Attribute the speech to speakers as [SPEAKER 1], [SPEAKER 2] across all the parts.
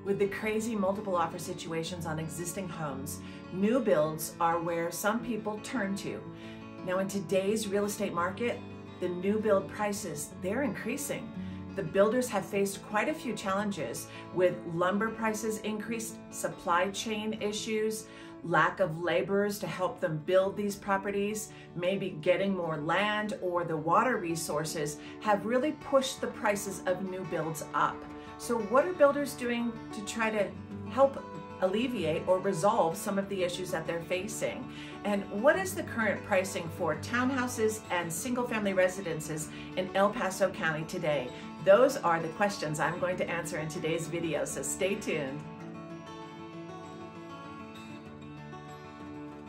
[SPEAKER 1] With the crazy multiple offer situations on existing homes, new builds are where some people turn to. Now in today's real estate market, the new build prices, they're increasing. The builders have faced quite a few challenges with lumber prices increased, supply chain issues, lack of laborers to help them build these properties, maybe getting more land, or the water resources have really pushed the prices of new builds up. So what are builders doing to try to help alleviate or resolve some of the issues that they're facing? And what is the current pricing for townhouses and single-family residences in El Paso County today? Those are the questions I'm going to answer in today's video, so stay tuned.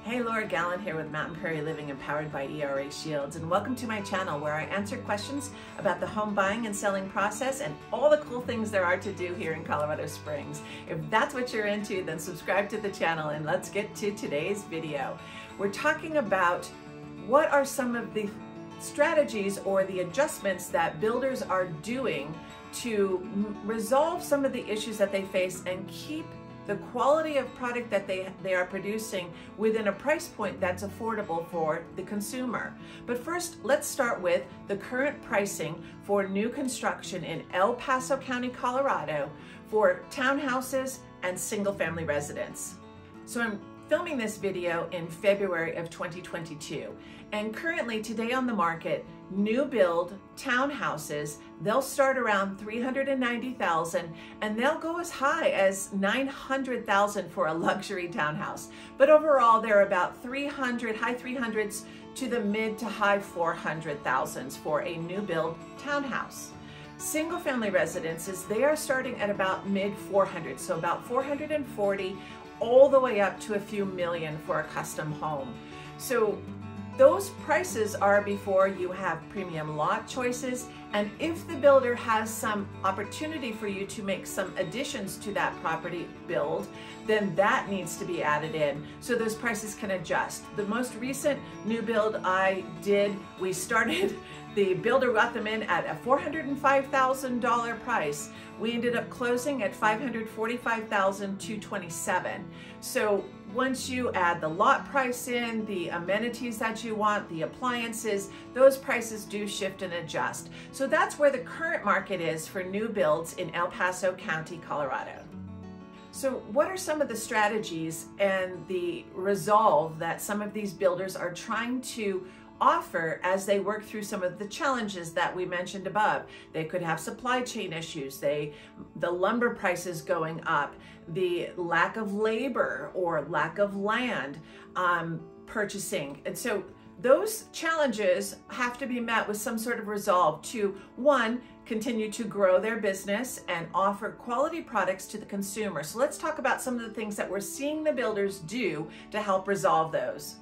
[SPEAKER 1] Hey, Laura Gallen here with Mountain Prairie Living and powered by ERA Shields, and welcome to my channel where I answer questions about the home buying and selling process and all the cool things there are to do here in Colorado Springs. If that's what you're into, then subscribe to the channel and let's get to today's video. We're talking about what are some of the strategies or the adjustments that builders are doing to resolve some of the issues that they face and keep the quality of product that they are producing within a price point that's affordable for the consumer. But first, let's start with the current pricing for new construction in El Paso County, Colorado for townhouses and single-family residents. So I'm filming this video in February of 2022, and currently today on the market, new build townhouses, they'll start around $390,000 and they'll go as high as $900,000 for a luxury townhouse. But overall, they're about high 300s to the mid to high 400,000s for a new build townhouse. Single family residences, they are starting at about mid 400s, so about 440 all the way up to a few million for a custom home. So those prices are before you have premium lot choices, and if the builder has some opportunity for you to make some additions to that property build, then that needs to be added in so those prices can adjust. The most recent new build I did, the builder got them in at a $405,000 price. We ended up closing at $545,227. So once you add the lot price in, the amenities that you want, the appliances, those prices do shift and adjust. So that's where the current market is for new builds in El Paso County, Colorado. So what are some of the strategies and the resolve that some of these builders are trying to offer as they work through some of the challenges that we mentioned above? They could have supply chain issues, the lumber prices going up, the lack of labor or lack of land purchasing. And so those challenges have to be met with some sort of resolve to, one, continue to grow their business and offer quality products to the consumer. So let's talk about some of the things that we're seeing the builders do to help resolve those.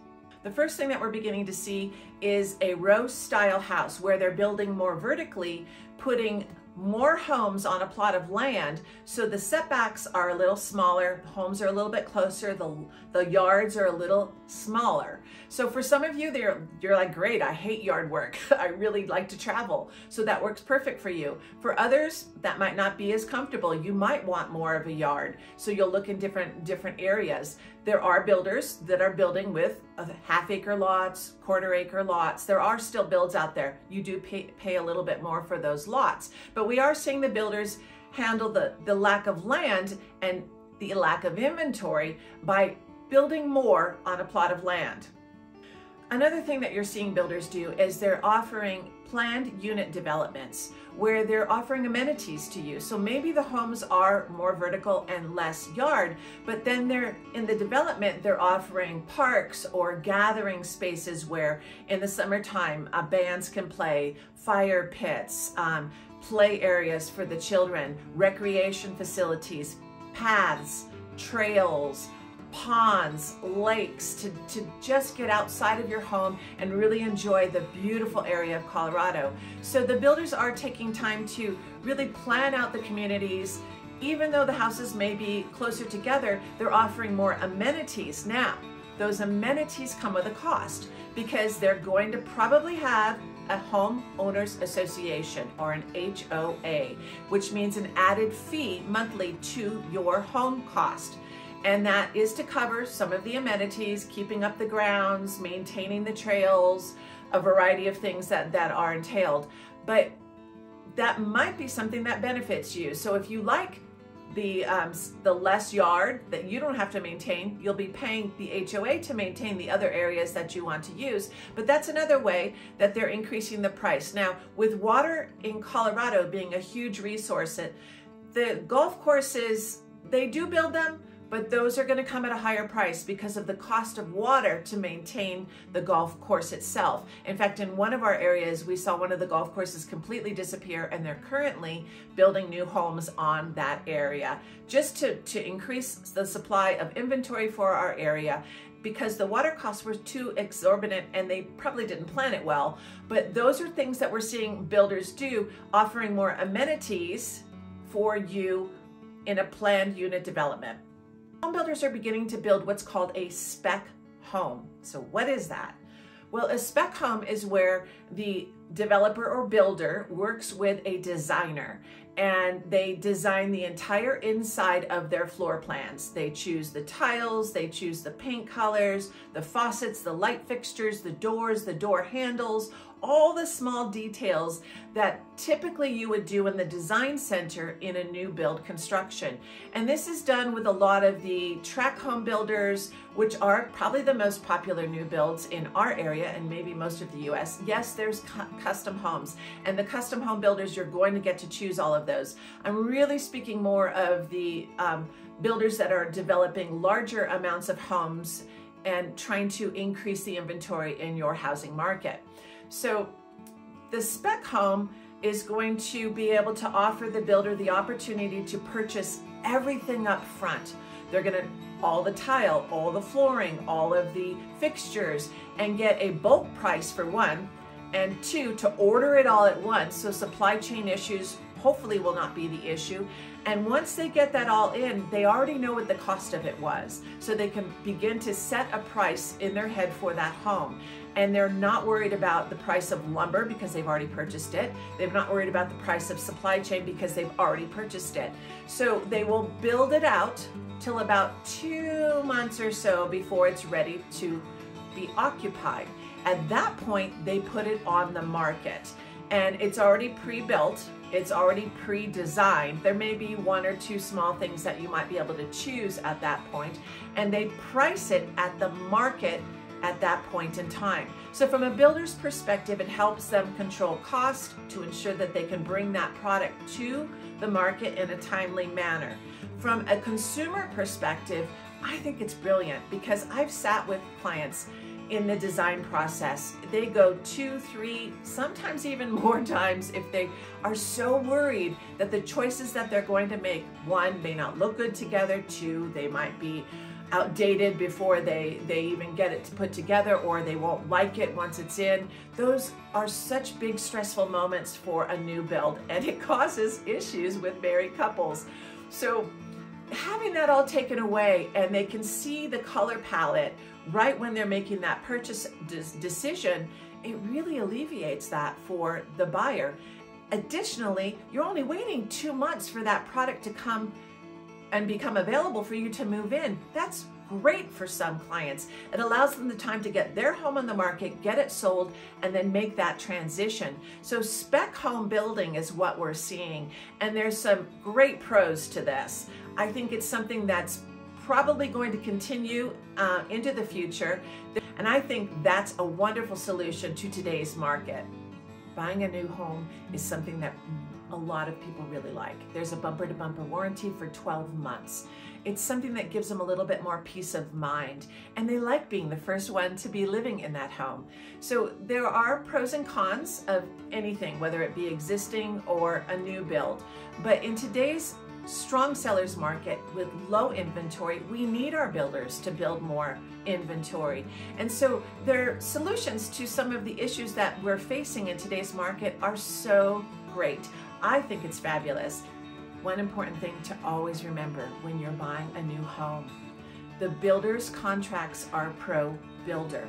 [SPEAKER 1] The first thing that we're beginning to see is a row style house where they're building more vertically, putting more homes on a plot of land, so the setbacks are a little smaller, homes are a little bit closer, the yards are a little smaller. So for some of you, you're like, great, I hate yard work. I really like to travel. So that works perfect for you. For others, that might not be as comfortable. You might want more of a yard. So you'll look in different areas. There are builders that are building with half-acre lots, quarter-acre lots. There are still builds out there. You do pay a little bit more for those lots. But we are seeing the builders handle the lack of land and the lack of inventory by building more on a plot of land. Another thing that you're seeing builders do is they're offering planned unit developments where they're offering amenities to you. So maybe the homes are more vertical and less yard, but then they're in the development, they're offering parks or gathering spaces where in the summertime bands can play, fire pits, play areas for the children, recreation facilities, paths, trails, ponds, lakes, to just get outside of your home and really enjoy the beautiful area of Colorado. So the builders are taking time to really plan out the communities. Even though the houses may be closer together, they're offering more amenities. Now, those amenities come with a cost because they're going to probably have a homeowners association, or an HOA, which means an added fee monthly to your home cost. And that is to cover some of the amenities, keeping up the grounds, maintaining the trails, a variety of things that are entailed. But that might be something that benefits you. So if you like the less yard that you don't have to maintain, you'll be paying the HOA to maintain the other areas that you want to use. But that's another way that they're increasing the price. Now, with water in Colorado being a huge resource, the golf courses, they do build them, but those are going to come at a higher price because of the cost of water to maintain the golf course itself. In fact, in one of our areas, we saw one of the golf courses completely disappear, and they're currently building new homes on that area just to increase the supply of inventory for our area, because the water costs were too exorbitant and they probably didn't plan it well. But those are things that we're seeing builders do, offering more amenities for you in a planned unit development. Home builders are beginning to build what's called a spec home. So what is that? Well, a spec home is where the developer or builder works with a designer, and they design the entire inside of their floor plans. They choose the tiles, they choose the paint colors, the faucets, the light fixtures, the doors, the door handles, all the small details that typically you would do in the design center in a new build construction. And this is done with a lot of the tract home builders, which are probably the most popular new builds in our area and maybe most of the US. Yes, there's custom homes, and the custom home builders, you're going to get to choose all of those. I'm really speaking more of the builders that are developing larger amounts of homes and trying to increase the inventory in your housing market. So the spec home is going to be able to offer the builder the opportunity to purchase everything up front. They're going to, all the tile, all the flooring, all of the fixtures, and get a bulk price for one, and two, to order it all at once, so supply chain issues hopefully will not be the issue. And once they get that all in, they already know what the cost of it was, so they can begin to set a price in their head for that home. And they're not worried about the price of lumber because they've already purchased it. They're not worried about the price of supply chain because they've already purchased it. So they will build it out till about 2 months or so before it's ready to be occupied. At that point, they put it on the market, and it's already pre-built. It's already pre-designed. There may be 1 or 2 small things that you might be able to choose at that point, and they price it at the market at that point in time. So from a builder's perspective, it helps them control cost to ensure that they can bring that product to the market in a timely manner. From a consumer perspective, I think it's brilliant, because I've sat with clients in the design process. They go 2, 3, sometimes even more times if they are so worried that the choices that they're going to make, 1, may not look good together, 2, they might be outdated before they even get it put together, or they won't like it once it's in. Those are such big stressful moments for a new build, and it causes issues with married couples. So having that all taken away, and they can see the color palette right when they're making that purchase decision, it really alleviates that for the buyer. Additionally, you're only waiting 2 months for that product to come and become available for you to move in. That's great for some clients. It allows them the time to get their home on the market, get it sold, and then make that transition. So spec home building is what we're seeing, and there's some great pros to this. I think it's something that's probably going to continue into the future, and I think that's a wonderful solution to today's market. Buying a new home is something that a lot of people really like. There's a bumper-to-bumper warranty for 12 months. It's something that gives them a little bit more peace of mind, and they like being the first one to be living in that home. So there are pros and cons of anything, whether it be existing or a new build. But in today's strong sellers market with low inventory, we need our builders to build more inventory. And so their solutions to some of the issues that we're facing in today's market are so great. I think it's fabulous. One important thing to always remember when you're buying a new home: the builder's contracts are pro builder.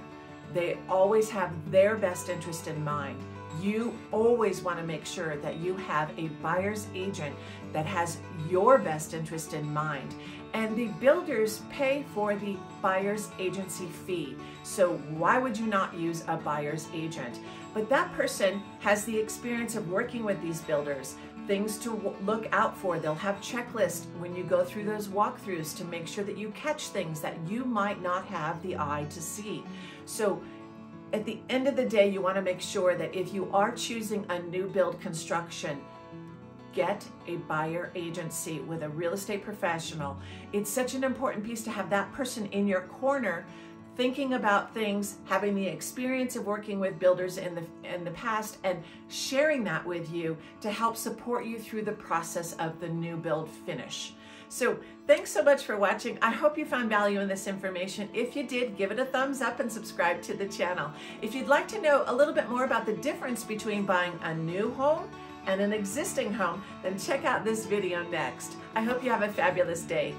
[SPEAKER 1] They always have their best interest in mind. You always want to make sure that you have a buyer's agent that has your best interest in mind. And the builders pay for the buyer's agency fee. So why would you not use a buyer's agent? But that person has the experience of working with these builders, things to look out for. They'll have checklists when you go through those walkthroughs to make sure that you catch things that you might not have the eye to see. So at the end of the day, you want to make sure that if you are choosing a new build construction, get a buyer agency with a real estate professional. It's such an important piece to have that person in your corner, thinking about things, having the experience of working with builders in the past, and sharing that with you to help support you through the process of the new build finish. So thanks so much for watching. I hope you found value in this information. If you did, give it a thumbs up and subscribe to the channel. If you'd like to know a little bit more about the difference between buying a new home and an existing home, then check out this video next. I hope you have a fabulous day.